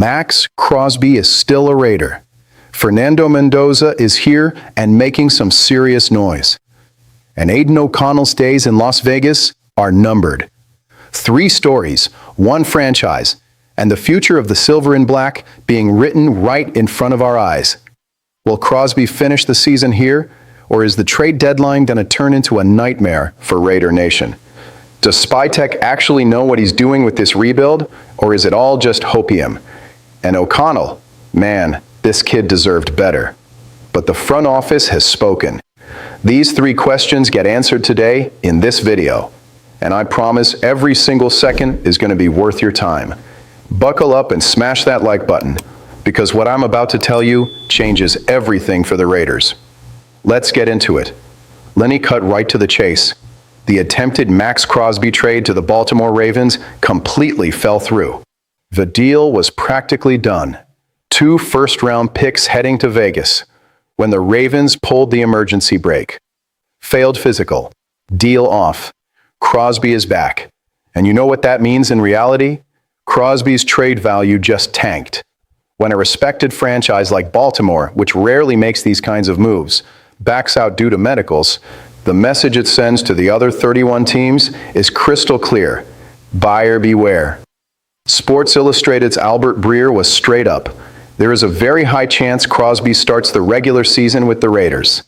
Maxx Crosby is still a Raider. Fernando Mendoza is here and making some serious noise. And Aidan O'Connell's days in Las Vegas are numbered. 3 stories, 1 franchise, and the future of the silver and black being written right in front of our eyes. Will Crosby finish the season here, or is the trade deadline going to turn into a nightmare for Raider Nation? Does Spytech actually know what he's doing with this rebuild, or is it all just hopium? And O'Connell, man, this kid deserved better. But the front office has spoken. These 3 questions get answered today in this video, and I promise every single second is going to be worth your time. Buckle up and smash that like button, because what I'm about to tell you changes everything for the Raiders. Let's get into it. Let me cut right to the chase. The attempted Maxx Crosby trade to the Baltimore Ravens completely fell through. The deal was practically done. 2 first-round picks heading to Vegas when the Ravens pulled the emergency brake. Failed physical. Deal off. Crosby is back. And you know what that means in reality? Crosby's trade value just tanked. When a respected franchise like Baltimore, which rarely makes these kinds of moves, backs out due to medicals, the message it sends to the other 31 teams is crystal clear. Buyer beware. Sports Illustrated's Albert Breer was straight up. There is a very high chance Crosby starts the regular season with the Raiders.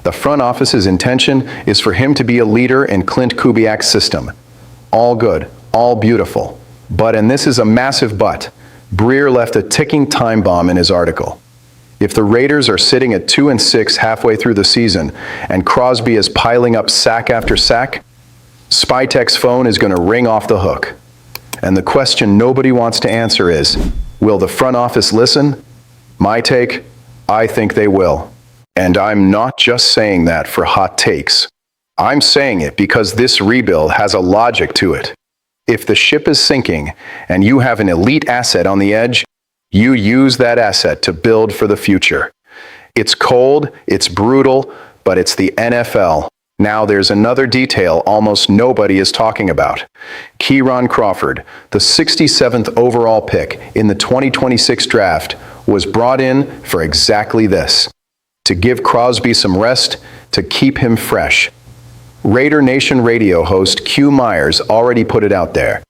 The front office's intention is for him to be a leader in Clint Kubiak's system. All good, all beautiful. But, and this is a massive but, Breer left a ticking time bomb in his article. If the Raiders are sitting at 2-6 halfway through the season and Crosby is piling up sack after sack, Spytech's phone is going to ring off the hook. And the question nobody wants to answer is, will the front office listen? My take, I think they will. And I'm not just saying that for hot takes. I'm saying it because this rebuild has a logic to it. If the ship is sinking and you have an elite asset on the edge, you use that asset to build for the future. It's cold, it's brutal, but it's the NFL. Now there's another detail almost nobody is talking about. Kieron Crawford, the 67th overall pick in the 2026 draft, was brought in for exactly this. To give Crosby some rest, to keep him fresh. Raider Nation radio host Q Myers already put it out there.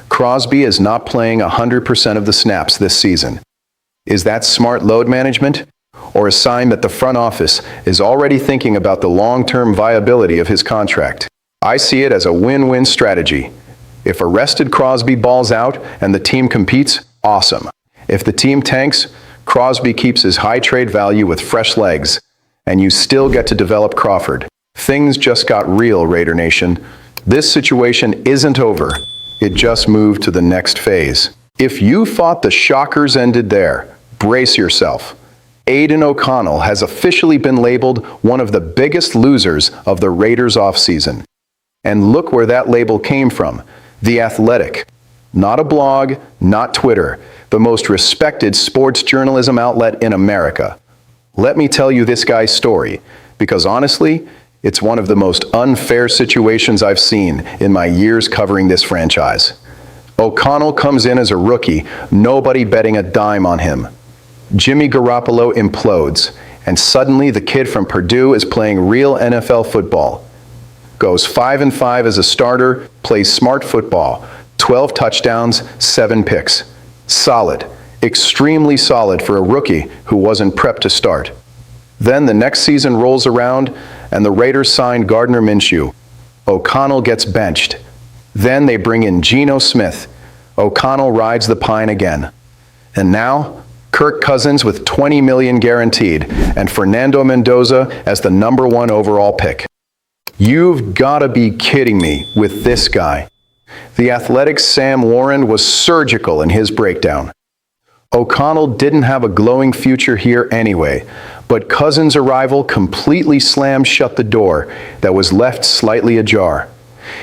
Crosby is not playing 100% of the snaps this season. Is that smart load management? Or a sign that the front office is already thinking about the long-term viability of his contract? I see it as a win-win strategy. If a rested Crosby balls out and the team competes, awesome. If the team tanks, Crosby keeps his high trade value with fresh legs, and you still get to develop Crawford. Things just got real, Raider Nation. This situation isn't over. It just moved to the next phase. If you thought the shockers ended there, brace yourself. Aidan O'Connell has officially been labeled one of the biggest losers of the Raiders offseason. And look where that label came from. The Athletic. Not a blog, not Twitter, the most respected sports journalism outlet in America. Let me tell you this guy's story, because honestly, it's one of the most unfair situations I've seen in my years covering this franchise. O'Connell comes in as a rookie, nobody betting a dime on him. Jimmy Garoppolo implodes, and suddenly the kid from Purdue is playing real NFL football. Goes 5-5 as a starter, plays smart football, 12 touchdowns, 7 picks. Solid, extremely solid for a rookie who wasn't prepped to start. Then the next season rolls around, and the Raiders sign Gardner Minshew. O'Connell gets benched. Then they bring in Geno Smith. O'Connell rides the pine again. And now, Kirk Cousins with $20 million guaranteed, and Fernando Mendoza as the number 1 overall pick. You've got to be kidding me with this guy. The Athletic's Sam Warren was surgical in his breakdown. O'Connell didn't have a glowing future here anyway, but Cousins' arrival completely slammed shut the door that was left slightly ajar.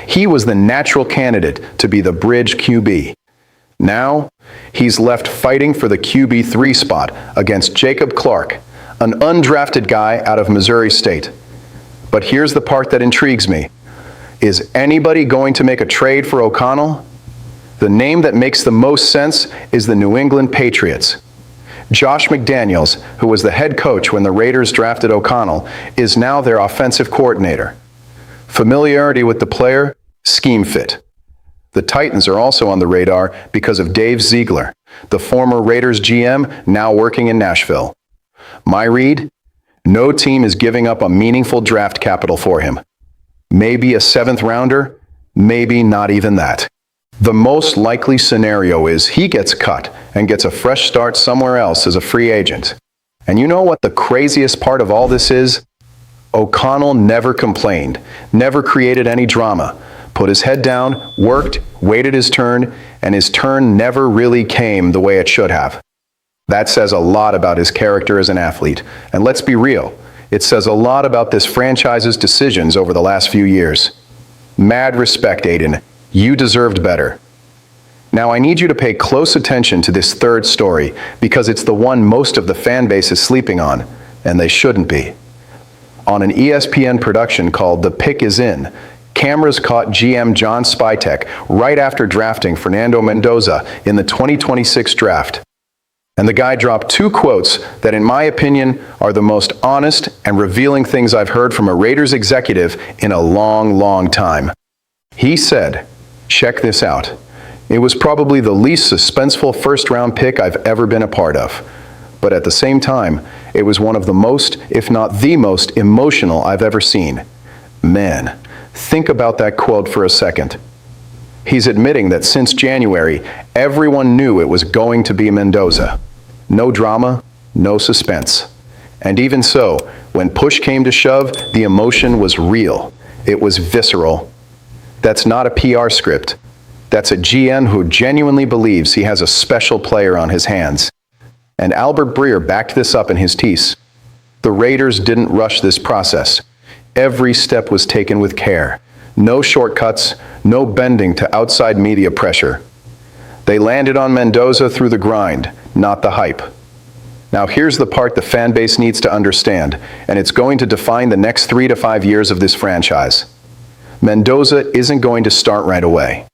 He was the natural candidate to be the bridge QB. Now, he's left fighting for the QB3 spot against Jacob Clark, an undrafted guy out of Missouri State. But here's the part that intrigues me. Is anybody going to make a trade for O'Connell? The name that makes the most sense is the New England Patriots. Josh McDaniels, who was the head coach when the Raiders drafted O'Connell, is now their offensive coordinator. Familiarity with the player, scheme fit. The Titans are also on the radar because of Dave Ziegler, the former Raiders GM, now working in Nashville. My read? No team is giving up a meaningful draft capital for him. Maybe a 7th rounder, maybe not even that. The most likely scenario is he gets cut and gets a fresh start somewhere else as a free agent. And you know what the craziest part of all this is? O'Connell never complained, never created any drama, put his head down, worked, waited his turn, and his turn never really came the way it should have. That says a lot about his character as an athlete. And let's be real, it says a lot about this franchise's decisions over the last few years. Mad respect, Aidan. You deserved better. Now I need you to pay close attention to this third story because it's the one most of the fan base is sleeping on, and they shouldn't be. On an ESPN production called The Pick Is In, cameras caught GM John Spytek right after drafting Fernando Mendoza in the 2026 draft. And the guy dropped 2 quotes that, in my opinion, are the most honest and revealing things I've heard from a Raiders executive in a long, long time. He said, check this out. It was probably the least suspenseful first-round pick I've ever been a part of. But at the same time, it was one of the most, if not the most, emotional I've ever seen. Man, think about that quote for a second. He's admitting that since January, everyone knew it was going to be Mendoza. No drama, no suspense. And even so, when push came to shove, the emotion was real. It was visceral. That's not a PR script. That's a GM who genuinely believes he has a special player on his hands. And Albert Breer backed this up in his piece. The Raiders didn't rush this process. Every step was taken with care. No shortcuts, no bending to outside media pressure. They landed on Mendoza through the grind, not the hype. Now here's the part the fan base needs to understand, and it's going to define the next 3 to 5 years of this franchise. Mendoza isn't going to start right away.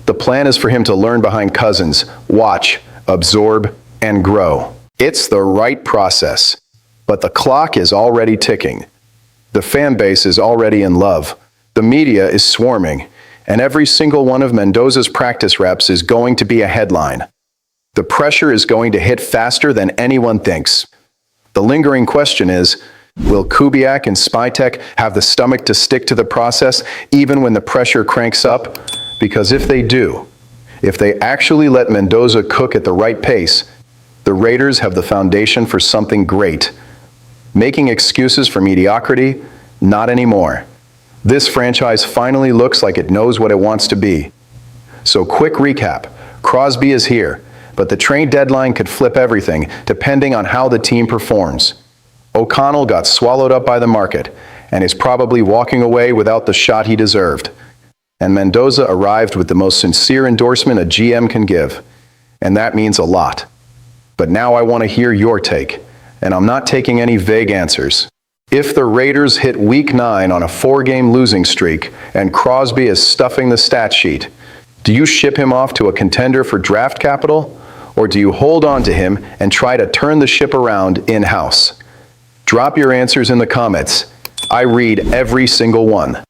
The plan is for him to learn behind Cousins, watch, absorb, and grow. It's the right process, but the clock is already ticking. The fan base is already in love. The media is swarming, and every single one of Mendoza's practice reps is going to be a headline. The pressure is going to hit faster than anyone thinks. The lingering question is, will Kubiak and Spytek have the stomach to stick to the process even when the pressure cranks up? Because if they do, if they actually let Mendoza cook at the right pace, the Raiders have the foundation for something great. Making excuses for mediocrity? Not anymore. This franchise finally looks like it knows what it wants to be. So quick recap, Crosby is here, but the trade deadline could flip everything depending on how the team performs. O'Connell got swallowed up by the market and is probably walking away without the shot he deserved. And Mendoza arrived with the most sincere endorsement a GM can give, and that means a lot. But now I want to hear your take, and I'm not taking any vague answers. If the Raiders hit Week 9 on a 4-game losing streak and Crosby is stuffing the stat sheet, do you ship him off to a contender for draft capital, or do you hold on to him and try to turn the ship around in-house? Drop your answers in the comments. I read every single one.